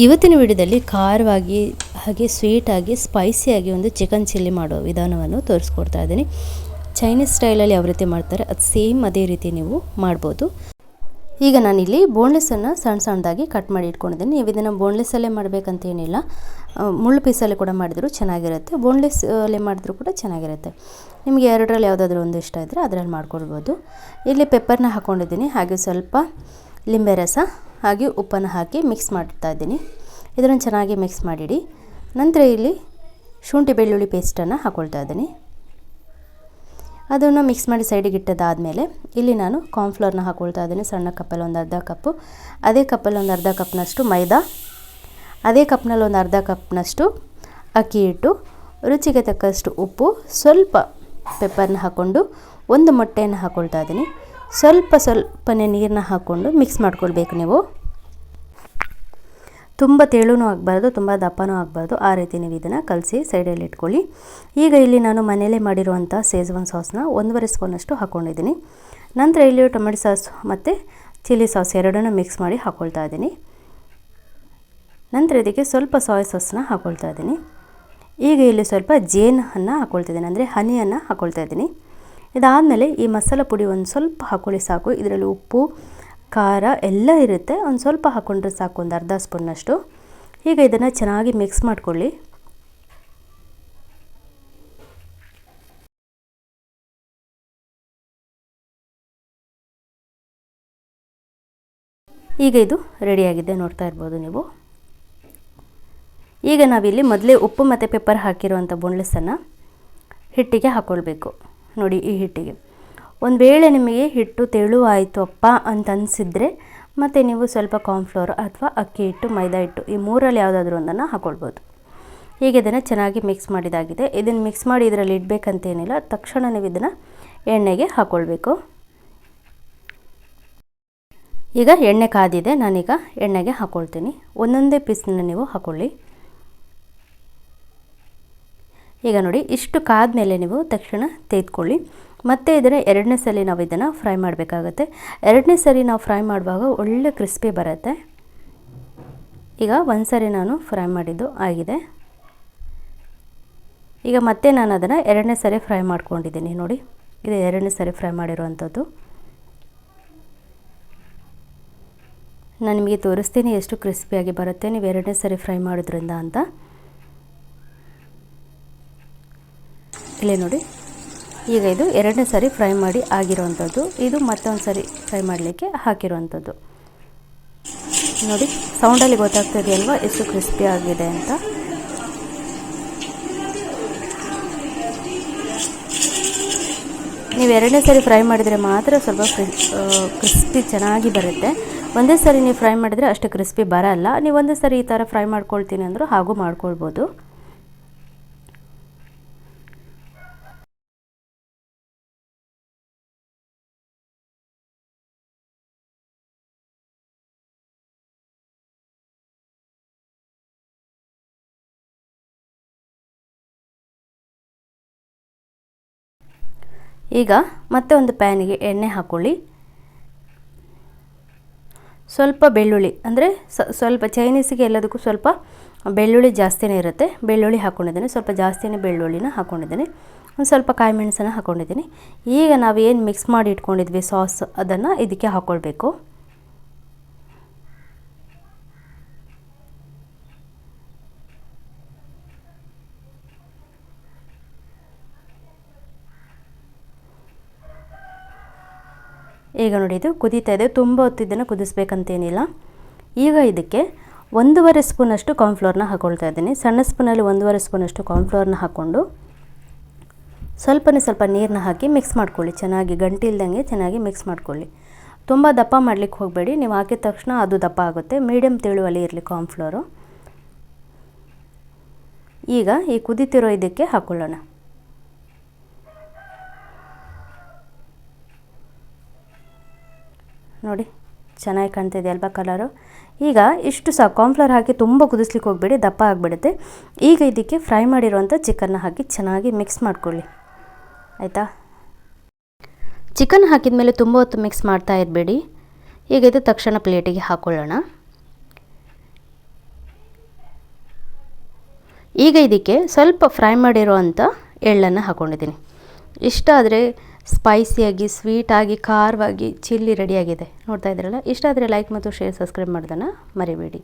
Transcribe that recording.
ಇವತ್ತಿನ ವಿಡಿಯೋದಲ್ಲಿ ಖಾರವಾಗಿ ಹಾಗೆ ಸ್ವೀಟಾಗಿ ಸ್ಪೈಸಿಯಾಗಿ ಒಂದು ಚಿಕನ್ ಚಿಲ್ಲಿ ಮಾಡೋ ವಿಧಾನವನ್ನು ತೋರಿಸ್ಕೊಡ್ತಾ ಇದ್ದೀನಿ. ಚೈನೀಸ್ ಸ್ಟೈಲಲ್ಲಿ ಯಾವ ರೀತಿ ಮಾಡ್ತಾರೆ ಅದು ಸೇಮ್ ಅದೇ ರೀತಿ ನೀವು ಮಾಡ್ಬೋದು. ಈಗ ನಾನಿಲ್ಲಿ ಬೋನ್ಲೆಸ್ಸನ್ನು ಸಣ್ಣದಾಗಿ ಕಟ್ ಮಾಡಿ ಇಟ್ಕೊಂಡಿದ್ದೀನಿ. ನೀವು ಇದನ್ನು ಬೋನ್ಲೆಸ್ಸಲ್ಲೇ ಮಾಡಬೇಕಂತ ಏನಿಲ್ಲ, ಮುಳ್ಳು ಪೀಸಲ್ಲಿ ಕೂಡ ಮಾಡಿದ್ರು ಚೆನ್ನಾಗಿರುತ್ತೆ, ಬೋನ್ಲೆಸ್ಸಲ್ಲೇ ಮಾಡಿದ್ರು ಕೂಡ ಚೆನ್ನಾಗಿರುತ್ತೆ. ನಿಮಗೆ ಎರಡರಲ್ಲಿ ಯಾವುದಾದ್ರೂ ಒಂದು ಇಷ್ಟ ಇದ್ದರೆ ಅದರಲ್ಲಿ ಮಾಡ್ಕೊಳ್ಬೋದು. ಇಲ್ಲಿ ಪೆಪ್ಪರ್ನ ಹಾಕ್ಕೊಂಡಿದ್ದೀನಿ, ಹಾಗೆ ಸ್ವಲ್ಪ ಲಿಂಬೆ ರಸ ಹಾಗೆ ಉಪ್ಪನ್ನು ಹಾಕಿ ಮಿಕ್ಸ್ ಮಾಡ್ತಾ ಇದ್ದೀನಿ. ಇದನ್ನು ಚೆನ್ನಾಗಿ ಮಿಕ್ಸ್ ಮಾಡಿಡಿ. ನಂತರ ಇಲ್ಲಿ ಶುಂಠಿ ಬೆಳ್ಳುಳ್ಳಿ ಪೇಸ್ಟನ್ನು ಹಾಕ್ಕೊಳ್ತಾ ಇದ್ದೀನಿ. ಅದನ್ನು ಮಿಕ್ಸ್ ಮಾಡಿ ಸೈಡಿಗೆ ಇಟ್ಟದಾದಮೇಲೆ ಇಲ್ಲಿ ನಾನು ಕಾರ್ನ್ಫ್ಲೋರ್ನ ಹಾಕ್ಕೊಳ್ತಾ ಇದ್ದೀನಿ. ಸಣ್ಣ ಕಪ್ಪಲ್ಲಿ ಒಂದು ಅರ್ಧ ಕಪ್ಪು, ಅದೇ ಕಪ್ಪಲ್ಲಿ ಒಂದು ಅರ್ಧ ಕಪ್ನಷ್ಟು ಮೈದಾ, ಅದೇ ಕಪ್ನಲ್ಲಿ ಒಂದು ಅರ್ಧ ಕಪ್ನಷ್ಟು ಅಕ್ಕಿ ಹಿಟ್ಟು, ರುಚಿಗೆ ತಕ್ಕಷ್ಟು ಉಪ್ಪು, ಸ್ವಲ್ಪ ಪೆಪ್ಪರ್ನ ಹಾಕ್ಕೊಂಡು ಒಂದು ಮೊಟ್ಟೆಯನ್ನು ಹಾಕ್ಕೊಳ್ತಾ ಇದ್ದೀನಿ. ಸ್ವಲ್ಪನೇ ನೀರನ್ನ ಹಾಕ್ಕೊಂಡು ಮಿಕ್ಸ್ ಮಾಡ್ಕೊಳ್ಬೇಕು. ನೀವು ತುಂಬ ತೆಳುನೂ ಆಗಬಾರ್ದು, ತುಂಬ ದಪ್ಪನೂ ಆಗಬಾರ್ದು, ಆ ರೀತಿ ನೀವು ಇದನ್ನು ಕಲಸಿ ಸೈಡಲ್ಲಿ ಇಟ್ಕೊಳ್ಳಿ. ಈಗ ಇಲ್ಲಿ ನಾನು ಮನೆಯಲ್ಲೇ ಮಾಡಿರುವಂಥ ಶೇಜ್ವಾನ್ ಸಾಸ್ನ 1.5 ಸ್ಪೂನಷ್ಟು ಹಾಕ್ಕೊಂಡಿದ್ದೀನಿ. ನಂತರ ಇಲ್ಲಿ ಟೊಮೆಟೊ ಸಾಸ್ ಮತ್ತು ಚಿಲ್ಲಿ ಸಾಸ್ ಎರಡನ್ನೂ ಮಿಕ್ಸ್ ಮಾಡಿ ಹಾಕ್ಕೊಳ್ತಾ ಇದ್ದೀನಿ. ನಂತರ ಇದಕ್ಕೆ ಸ್ವಲ್ಪ ಸೋಯಾ ಸಾಸ್ನ ಹಾಕ್ಕೊಳ್ತಾ ಇದ್ದೀನಿ. ಈಗ ಇಲ್ಲಿ ಸ್ವಲ್ಪ ಜೇನನ್ನು ಹಾಕ್ಕೊಳ್ತಿದ್ದೀನಿ, ಅಂದರೆ ಹನಿಯನ್ನು ಹಾಕ್ಕೊಳ್ತಾ ಇದ್ದೀನಿ. ಇದಾದಮೇಲೆ ಈ ಮಸಾಲ ಪುಡಿ ಒಂದು ಸ್ವಲ್ಪ ಹಾಕ್ಕೊಳ್ಳಿ ಸಾಕು. ಇದರಲ್ಲಿ ಉಪ್ಪು ಖಾರ ಎಲ್ಲ ಇರುತ್ತೆ, ಒಂದು ಸ್ವಲ್ಪ ಹಾಕ್ಕೊಂಡ್ರೆ ಸಾಕು, ಒಂದು ಅರ್ಧ ಸ್ಪೂನ್ನಷ್ಟು. ಈಗ ಇದನ್ನು ಚೆನ್ನಾಗಿ ಮಿಕ್ಸ್ ಮಾಡ್ಕೊಳ್ಳಿ. ಈಗ ಇದು ರೆಡಿಯಾಗಿದೆ, ನೋಡ್ತಾ ಇರ್ಬೋದು ನೀವು. ಈಗ ನಾವಿಲ್ಲಿ ಮೊದಲೇ ಉಪ್ಪು ಮತ್ತು ಪೆಪ್ಪರ್ ಹಾಕಿರುವಂಥ ಬೋನ್ಲೆಸ್ಸನ್ನು ಹಿಟ್ಟಿಗೆ ಹಾಕ್ಕೊಳ್ಬೇಕು. ನೋಡಿ, ಈ ಹಿಟ್ಟಿಗೆ ಒಂದು ವೇಳೆ ನಿಮಗೆ ಹಿಟ್ಟು ತೆಳು ಆಯಿತು ಅಪ್ಪ ಅಂತ ಅನಿಸಿದರೆ ಮತ್ತು ನೀವು ಸ್ವಲ್ಪ ಕಾರ್ನ್ಫ್ಲೋರ್ ಅಥವಾ ಅಕ್ಕಿ ಹಿಟ್ಟು, ಮೈದಾ ಹಿಟ್ಟು, ಈ ಮೂರಲ್ಲಿ ಯಾವುದಾದ್ರೂ ಒಂದನ್ನು ಹಾಕ್ಕೊಳ್ಬೋದು. ಈಗ ಇದನ್ನು ಚೆನ್ನಾಗಿ ಮಿಕ್ಸ್ ಮಾಡಿದಾಗಿದೆ. ಇದನ್ನು ಮಿಕ್ಸ್ ಮಾಡಿ ಇದರಲ್ಲಿ ಇಡಬೇಕಂತೇನಿಲ್ಲ, ತಕ್ಷಣ ನೀವು ಇದನ್ನು ಎಣ್ಣೆಗೆ ಹಾಕ್ಕೊಳ್ಬೇಕು. ಈಗ ಎಣ್ಣೆ ಕಾದಿದೆ, ನಾನೀಗ ಎಣ್ಣೆಗೆ ಹಾಕ್ಕೊಳ್ತೀನಿ. ಒಂದೊಂದೇ ಪೀಸನ್ನ ನೀವು ಹಾಕ್ಕೊಳ್ಳಿ. ಈಗ ನೋಡಿ, ಇಷ್ಟು ಕಾದ್ಮೇಲೆ ನೀವು ತಕ್ಷಣ ತೆಗೆದುಕೊಳ್ಳಿ. ಮತ್ತು ಇದನ್ನು ಎರಡನೇ ಸಲ ನಾವು ಇದನ್ನು ಫ್ರೈ ಮಾಡಬೇಕಾಗತ್ತೆ. ಎರಡನೇ ಸರಿ ನಾವು ಫ್ರೈ ಮಾಡುವಾಗ ಒಳ್ಳೆ ಕ್ರಿಸ್ಪಿ ಬರುತ್ತೆ. ಈಗ ಒಂದು ಸರಿ ನಾನು ಫ್ರೈ ಮಾಡಿದ್ದು ಆಗಿದೆ. ಈಗ ಮತ್ತೆ ನಾನು ಅದನ್ನು ಎರಡನೇ ಸರಿ ಫ್ರೈ ಮಾಡ್ಕೊಂಡಿದ್ದೀನಿ. ನೋಡಿ, ಇದು ಎರಡನೇ ಸರಿ ಫ್ರೈ ಮಾಡಿರುವಂಥದ್ದು. ನಾನು ನಿಮಗೆ ತೋರಿಸ್ತೀನಿ ಎಷ್ಟು ಕ್ರಿಸ್ಪಿಯಾಗಿ ಬರುತ್ತೆ ನೀವು ಎರಡನೇ ಸರಿ ಫ್ರೈ ಮಾಡೋದ್ರಿಂದ ಅಂತ. ಇಲ್ಲೇ ನೋಡಿ, ಈಗ ಇದು ಎರಡನೇ ಸರಿ ಫ್ರೈ ಮಾಡಿ ಆಗಿರುವಂಥದ್ದು. ಇದು ಮತ್ತೊಂದು ಸರಿ ಫ್ರೈ ಮಾಡಲಿಕ್ಕೆ ಹಾಕಿರುವಂಥದ್ದು. ನೋಡಿ, ಸೌಂಡಲ್ಲಿ ಗೊತ್ತಾಗ್ತದೆ ಅಲ್ವಾ ಎಷ್ಟು ಕ್ರಿಸ್ಪಿ ಆಗಿದೆ ಅಂತ. ನೀವು ಎರಡನೇ ಸರಿ ಫ್ರೈ ಮಾಡಿದರೆ ಮಾತ್ರ ಸ್ವಲ್ಪ ಕ್ರಿಸ್ಪಿ ಚೆನ್ನಾಗಿ ಬರುತ್ತೆ. ಒಂದೇ ಸರಿ ನೀವು ಫ್ರೈ ಮಾಡಿದರೆ ಅಷ್ಟು ಕ್ರಿಸ್ಪಿ ಬರಲ್ಲ. ನೀವು ಒಂದೇ ಸರಿ ಈ ಥರ ಫ್ರೈ ಮಾಡ್ಕೊಳ್ತೀನಿ ಅಂದರೂ ಹಾಗೂ ಮಾಡ್ಕೊಳ್ಬೋದು. ಈಗ ಮತ್ತೆ ಒಂದು ಪ್ಯಾನಿಗೆ ಎಣ್ಣೆ ಹಾಕ್ಕೊಳ್ಳಿ. ಸ್ವಲ್ಪ ಬೆಳ್ಳುಳ್ಳಿ, ಅಂದರೆ ಸ್ವಲ್ಪ ಚೈನೀಸಿಗೆ ಎಲ್ಲದಕ್ಕೂ ಸ್ವಲ್ಪ ಬೆಳ್ಳುಳ್ಳಿ ಜಾಸ್ತಿನೇ ಇರುತ್ತೆ. ಬೆಳ್ಳುಳ್ಳಿ ಹಾಕ್ಕೊಂಡಿದ್ದೀನಿ, ಸ್ವಲ್ಪ ಜಾಸ್ತಿನೇ ಬೆಳ್ಳುಳ್ಳಿನ ಹಾಕ್ಕೊಂಡಿದ್ದೀನಿ. ಒಂದು ಸ್ವಲ್ಪ ಕಾಯಿ ಮೆಣಸನ್ನು ಹಾಕ್ಕೊಂಡಿದ್ದೀನಿ. ಈಗ ನಾವು ಏನು ಮಿಕ್ಸ್ ಮಾಡಿ ಇಟ್ಕೊಂಡಿದ್ವಿ ಸಾಸ್, ಅದನ್ನು ಇದಕ್ಕೆ ಹಾಕ್ಕೊಳ್ಬೇಕು. ಈಗ ನೋಡಿ, ಇದು ಕುದೀತಾ ಇದೆ. ತುಂಬ ಹೊತ್ತು ಇದನ್ನು ಕುದಿಸ್ಬೇಕಂತೇನಿಲ್ಲ. ಈಗ ಇದಕ್ಕೆ 1.5 ಸ್ಪೂನಷ್ಟು ಕಾರ್ನ್ಫ್ಲೋರ್ನ ಹಾಕ್ಕೊಳ್ತಾ ಇದ್ದೀನಿ. ಸಣ್ಣ ಸ್ಪೂನಲ್ಲಿ 1.5 ಸ್ಪೂನಷ್ಟು ಕಾರ್ನ್ಫ್ಲೋರ್ನ ಹಾಕ್ಕೊಂಡು ಸ್ವಲ್ಪ ನೀರನ್ನ ಹಾಕಿ ಮಿಕ್ಸ್ ಮಾಡ್ಕೊಳ್ಳಿ. ಚೆನ್ನಾಗಿ ಗಂಟು ಇಲ್ದಂಗೆ ಚೆನ್ನಾಗಿ ಮಿಕ್ಸ್ ಮಾಡ್ಕೊಳ್ಳಿ. ತುಂಬ ದಪ್ಪ ಮಾಡಲಿಕ್ಕೆ ಹೋಗಬೇಡಿ, ನೀವು ಹಾಕಿದ ತಕ್ಷಣ ಅದು ದಪ್ಪ ಆಗುತ್ತೆ. ಮೀಡಿಯಮ್ ತೆಳುವಲ್ಲಿ ಇರಲಿ ಕಾರ್ನ್ಫ್ಲೋರು. ಈಗ ಈ ಕುದೀತಿರೋ ಇದಕ್ಕೆ ಹಾಕ್ಕೊಳ್ಳೋಣ. ನೋಡಿ, ಚೆನ್ನಾಗಿ ಕಾಣ್ತಿದೆ ಅಲ್ವಾ ಕಲರು. ಈಗ ಇಷ್ಟು ಸಾಕು, ಕಾರ್ನ್ಫ್ಲವರ್ ಹಾಕಿ ತುಂಬ ಕುದಿಸ್ಲಿಕ್ಕೆ ಹೋಗಬೇಡಿ, ದಪ್ಪ ಆಗಿಬಿಡುತ್ತೆ. ಈಗ ಇದಕ್ಕೆ ಫ್ರೈ ಮಾಡಿರುವಂಥ ಚಿಕನ್ನ ಹಾಕಿ ಚೆನ್ನಾಗಿ ಮಿಕ್ಸ್ ಮಾಡ್ಕೊಳ್ಳಿ, ಆಯಿತಾ. ಚಿಕನ್ ಹಾಕಿದ ಮೇಲೆ ತುಂಬ ಹೊತ್ತು ಮಿಕ್ಸ್ ಮಾಡ್ತಾ ಇರಬೇಡಿ. ಈಗ ಇದು ತಕ್ಷಣ ಪ್ಲೇಟಿಗೆ ಹಾಕ್ಕೊಳ್ಳೋಣ. ಈಗ ಇದಕ್ಕೆ ಸ್ವಲ್ಪ ಫ್ರೈ ಮಾಡಿರೋವಂಥ ಎಳ್ಳನ್ನು ಹಾಕ್ಕೊಂಡಿದ್ದೀನಿ. ಇಷ್ಟ ಆದರೆ ಸ್ಪೈಸಿಯಾಗಿ, ಸ್ವೀಟಾಗಿ, ಖಾರವಾಗಿ ಚಿಲ್ಲಿ ರೆಡಿಯಾಗಿದೆ. ನೋಡ್ತಾ ಇದ್ದೀರಲ್ಲ, ಇಷ್ಟ ಆದರೆ ಲೈಕ್ ಮತ್ತು ಶೇರ್, ಸಬ್ಸ್ಕ್ರೈಬ್ ಮಾಡೋದನ್ನು ಮರಿಬೇಡಿ.